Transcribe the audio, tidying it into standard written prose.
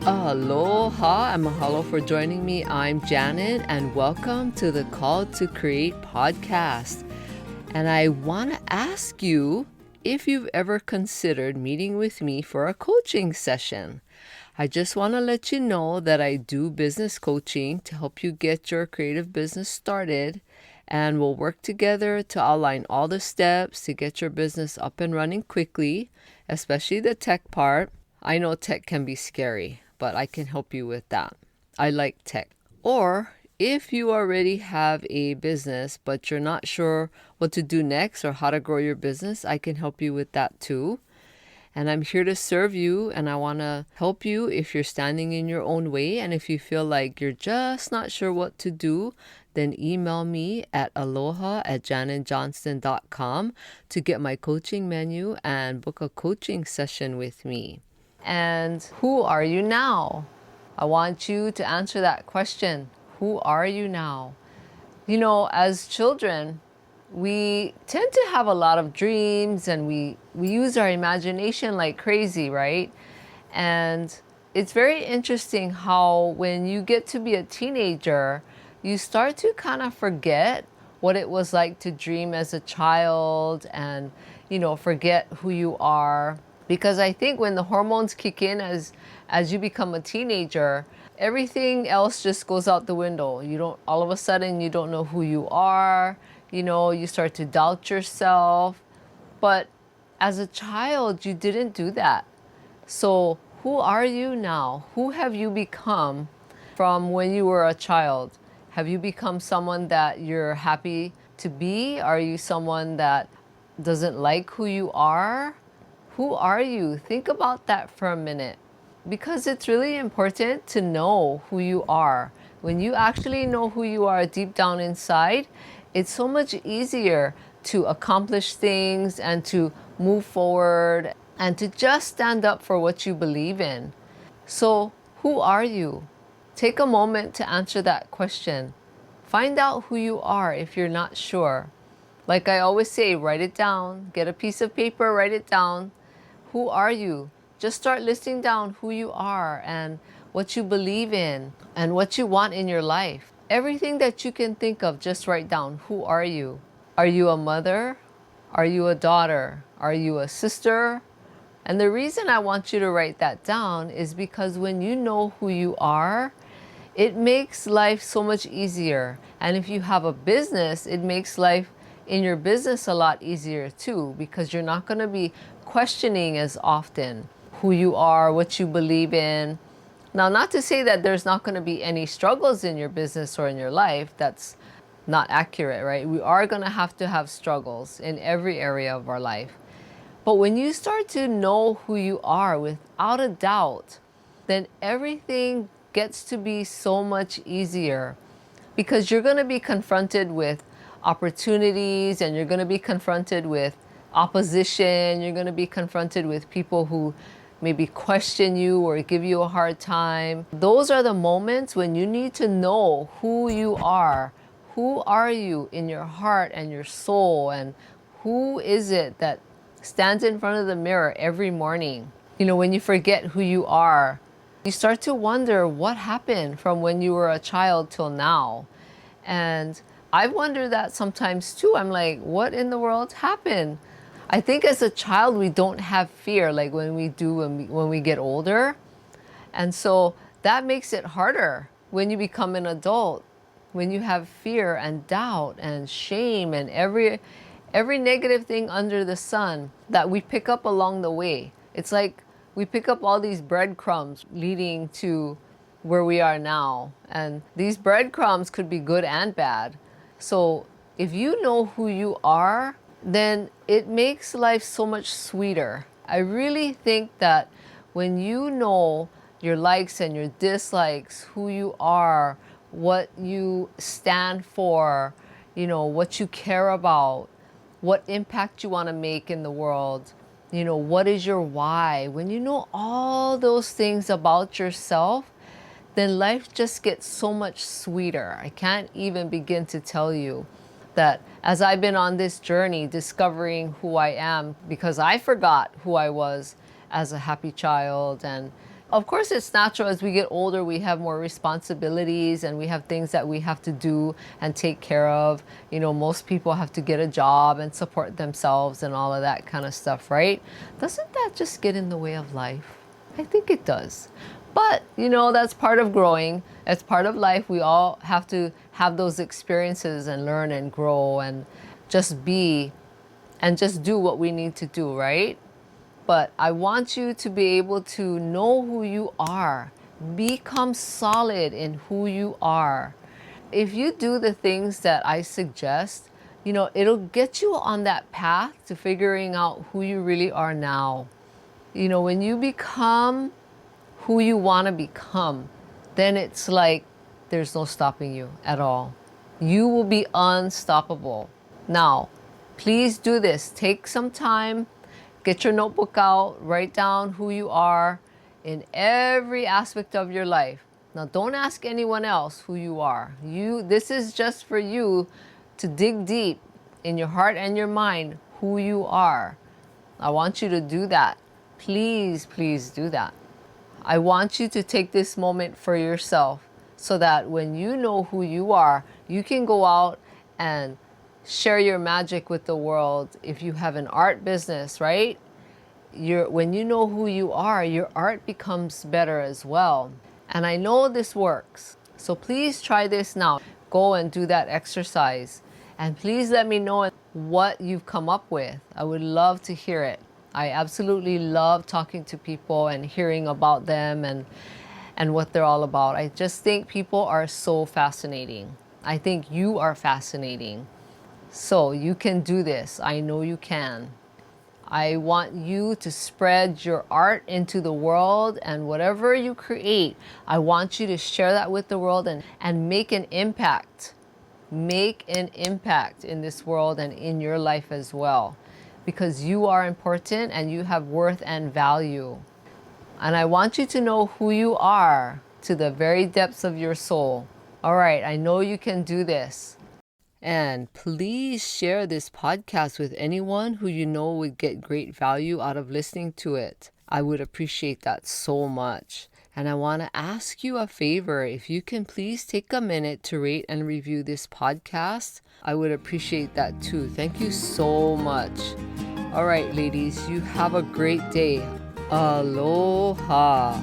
Aloha and mahalo for joining me. I'm Janet, and welcome to the Call to Create podcast. And I want to ask you if you've ever considered meeting with me for a coaching session. I just want to let you know that I do business coaching to help you get your creative business started, and we'll work together to outline all the steps to get your business up and running quickly, especially the tech part. I know tech can be scary, but I can help you with that. I like tech. Or if you already have a business, but you're not sure what to do next or how to grow your business, I can help you with that too. And I'm here to serve you, and I want to help you if you're standing in your own way. And if you feel like you're just not sure what to do, then email me at aloha@janetjohnston.com to get my coaching menu and book a coaching session with me. And who are you now? I want you to answer that question. Who are you now? You know, as children, we tend to have a lot of dreams, and we use our imagination like crazy, right? And it's very interesting how when you get to be a teenager, you start to kind of forget what it was like to dream as a child and, forget who you are. Because I think when the hormones kick in as you become a teenager, everything else just goes out the window. All of a sudden you don't know who you are. You start to doubt yourself. But as a child, you didn't do that. So who are you now? Who have you become from when you were a child? Have you become someone that you're happy to be? Are you someone that doesn't like who you are? Who are you? Think about that for a minute, because it's really important to know who you are. When you actually know who you are deep down inside, it's so much easier to accomplish things and to move forward and to just stand up for what you believe in. So, who are you? Take a moment to answer that question. Find out who you are if you're not sure. Like I always say, write it down. Get a piece of paper, write it down. Who are you? Just start listing down who you are and what you believe in and what you want in your life. Everything that you can think of, just write down. Who are you? Are you a mother? Are you a daughter? Are you a sister? And the reason I want you to write that down is because when you know who you are, it makes life so much easier. And if you have a business, it makes life in your business a lot easier too, because you're not going to be questioning as often who you are, what you believe in. Now, not to say that there's not going to be any struggles in your business or in your life. That's not accurate, right? We are going to have struggles in every area of our life. But when you start to know who you are without a doubt, then everything gets to be so much easier, because you're going to be confronted with opportunities, and you're going to be confronted with opposition. You're going to be confronted with people who maybe question you or give you a hard time. Those are the moments when you need to know who you are. Who are you in your heart and your soul? And who is it that stands in front of the mirror every morning? When you forget who you are, you start to wonder what happened from when you were a child till now. And I've wondered that sometimes too. I'm like, what in the world happened? I think as a child, we don't have fear like when we do when we get older. And so that makes it harder when you become an adult, when you have fear and doubt and shame and every negative thing under the sun that we pick up along the way. It's like we pick up all these breadcrumbs leading to where we are now. And these breadcrumbs could be good and bad. So if you know who you are, then it makes life so much sweeter. I really think that when you know your likes and your dislikes, who you are, what you stand for, what you care about, what impact you want to make in the world, what is your why? When you know all those things about yourself, then life just gets so much sweeter. I can't even begin to tell you that as I've been on this journey discovering who I am, because I forgot who I was as a happy child and Of course, it's natural as we get older, we have more responsibilities and we have things that we have to do and take care of. You know, most people have to get a job and support themselves and all of that kind of stuff, right? Doesn't that just get in the way of life? I think it does. But, you know, that's part of growing. It's part of life. We all have to have those experiences and learn and grow and just be and just do what we need to do, right? But I want you to be able to know who you are. Become solid in who you are. If you do the things that I suggest, you know, it'll get you on that path to figuring out who you really are now. You know, when you become who you want to become, then it's like there's no stopping you at all. You will be unstoppable. Now, please do this. Take some time, get your notebook out, write down who you are in every aspect of your life. Now, don't ask anyone else who you are. This is just for you to dig deep in your heart and your mind who you are. I want you to do that. Please, please do that. I want you to take this moment for yourself so that when you know who you are, you can go out and share your magic with the world. If you have an art business, right? When you know who you are, your art becomes better as well. And I know this works. So please try this now. Go and do that exercise. And please let me know what you've come up with. I would love to hear it. I absolutely love talking to people and hearing about them and what they're all about. I just think people are so fascinating. I think you are fascinating. So you can do this. I know you can. I want you to spread your art into the world, and whatever you create, I want you to share that with the world and make an impact. Make an impact in this world and in your life as well. Because you are important and you have worth and value. And I want you to know who you are to the very depths of your soul. All right, I know you can do this. And please share this podcast with anyone who you know would get great value out of listening to it. I would appreciate that so much. And I want to ask you a favor. If you can please take a minute to rate and review this podcast, I would appreciate that too. Thank you so much. All right, ladies, you have a great day. Aloha.